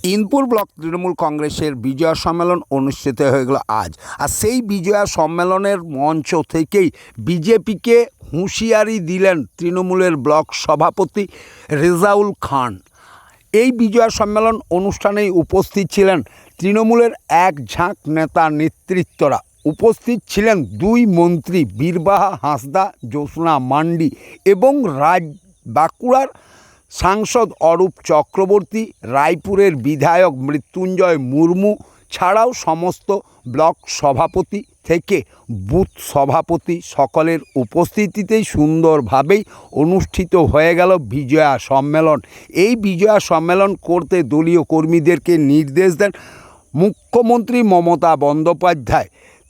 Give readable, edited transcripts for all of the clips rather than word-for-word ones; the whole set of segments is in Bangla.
ইনপুর ব্লক তৃণমূল কংগ্রেসের বিজয়া সম্মেলন অনুষ্ঠিত হয়ে গেল আজ। আর সেই বিজয়া সম্মেলনের মঞ্চ থেকেই বিজেপিকে হুঁশিয়ারি দিলেন তৃণমূলের ব্লক সভাপতি রেজাউল খান। এই বিজয়া সম্মেলন অনুষ্ঠানেই উপস্থিত ছিলেন তৃণমূলের এক ঝাঁক নেতা নেতৃত্বরা। উপস্থিত ছিলেন দুই মন্ত্রী বীরবাহা হাঁসদা, জ্যোৎস্না মান্ডি এবং বাঁকুড়ার সাংসদ অরূপ চক্রবর্তী, রায়পুরের বিধায়ক মৃত্যুঞ্জয় মুর্মু ছাড়াও সমস্ত ব্লক সভাপতি থেকে বুথ সভাপতি সকলের উপস্থিতিতেই সুন্দরভাবেই অনুষ্ঠিত হয়ে গেল বিজয়া সম্মেলন। এই বিজয়া সম্মেলন করতে দলীয় কর্মীদেরকে নির্দেশ দেন মুখ্যমন্ত্রী মমতা বন্দ্যোপাধ্যায়।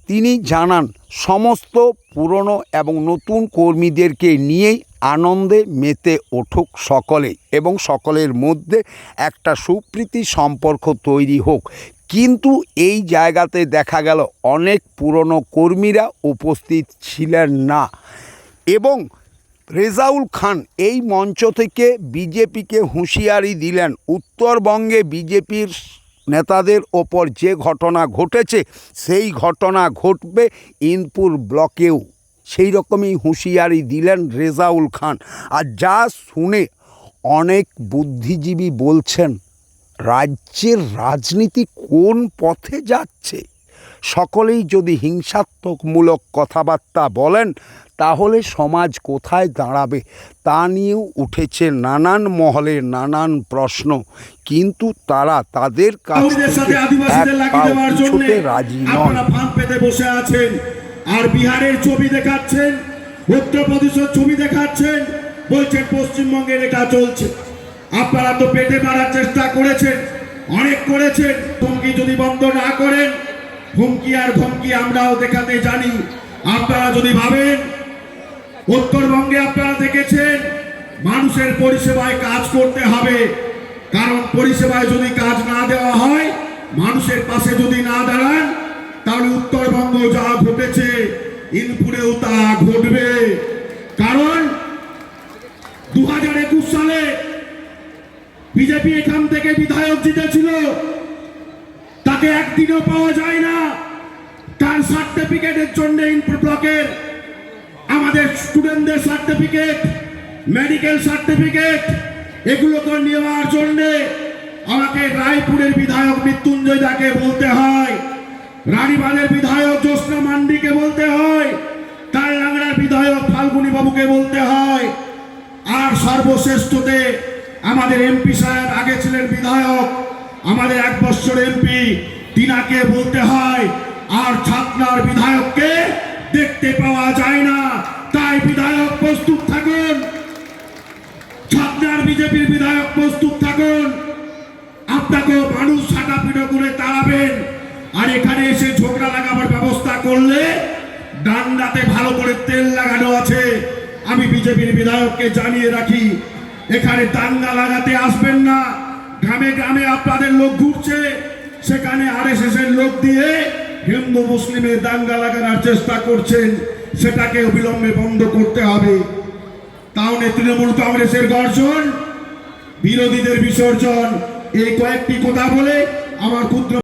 তিনি জানান, সমস্ত পুরনো এবং নতুন কর্মীদেরকে নিয়েই আনন্দে মেতে উঠুক সকলে এবং সকলের মধ্যে একটা সুপ্রীতি সম্পর্ক তৈরি হোক। কিন্তু এই জায়গাতে দেখা গেল অনেক পুরনো কর্মীরা উপস্থিত ছিলেন না এবং রেজাউল খান এই মঞ্চ থেকে বিজেপিকে হুঁশিয়ারি দিলেন, উত্তরবঙ্গে বিজেপির নেতাদের ওপর যে ঘটনা ঘটেছে সেই ঘটনা ঘটবে ইনপুর ব্লকেও। সেই রকমই হুঁশিয়ারি দিলেন রেজাউল খান। আর যা শুনে অনেক বুদ্ধিজীবী বলছেন, রাজ্যের রাজনীতি কোন পথে যাচ্ছে? সকলেই যদি হিংসাত্মকমূলক কথাবার্তা বলেন তাহলে সমাজ কোথায় দাঁড়াবে? তা নিয়েও উঠেছে নানান মহলে নানান প্রশ্ন, কিন্তু তারা তাদের কাছ থেকে রাজি নন। বসে আছেন আর বিহারের ছবি দেখাচ্ছেন, উত্তরপ্রদেশের ছবি দেখাচ্ছেন, বলছেন পশ্চিমবঙ্গের এটা চলছে। আপনারা তো পেটে মারার চেষ্টা করেছেন, অনেক করেছেন। হুমকি যদি বন্ধ না করেন, হুমকি আর ধমকি আমরাও দেখাতে জানি। আপনারা যদি ভাবেন উত্তরবঙ্গে আপনারা দেখেছেন মানুষের পরিষেবায় কাজ করতে হবে, কারণ পরিষেবায় যদি কাজ না দেওয়া হয়, মানুষের পাশে যদি না দাঁড়ান, তাহলে উত্তরবঙ্গ যা ঘটেছে ইনপুরেও তা ঘটবে। কারণ 2021 সালে বিজেপি এখান থেকে বিধায়ক জিতেছিল, তাকে একদিনও পাওয়া যায় না। তার সার্টিফিকেটের জন্য ইনপুর ব্লকের আমাদের স্টুডেন্টদের সার্টিফিকেট, মেডিকেল সার্টিফিকেট, এগুলোকে নেওয়ার জন্য আমাকে রায়পুরের বিধায়ক মৃত্যুঞ্জয় দাকে বলতে হয়, রানীবাঁধের বিধায়ক জ্যোৎস্না মান্ডিকে বলতে হয়, তার লাংড়ার বিধায়ক ফাল্গুনী বাবুকে বলতে হয়, আর সর্বশ্রেষ্ঠতে আমাদের এমপি সাহেব আগে ছিলেন বিধায়ক, আমাদের 1 বছর এমপি, তিনাকে বলতে হয়। আর ছাত্রার বিধায়ককে দেখতে পাওয়া যায় না। তাই বিধায়ক প্রস্তুত থাকুন, ছাত্রার বিজেপির বিধায়ক প্রস্তুত থাকুন। আপনাকেও মানুষ ছাটাপিটা করে তাড়াবেন, আর এখানে এসে ঝগড়া লাগাবার ব্যবস্থা করলে ডান্ডাতে ভালো করে তেল লাগানো আছে। আমি বিজেপির বিধায়ককে জানিয়ে রাখি, এখানে দাঙ্গা লাগাতে আসবেন না। গ্রামে গ্রামে আপনাদের লোক ঘুরছে, সেখানে আরএসএস এর লোক দিয়ে হিন্দু মুসলিমের দাঙ্গা লাগানোর চেষ্টা করছেন, সেটাকে অবিলম্বে বন্ধ করতে হবে। তাহলে তৃণমূল কংগ্রেসের গর্জন, বিরোধীদের বিসর্জন, এই কয়েকটি কথা বলে আমার ক্ষুদ্র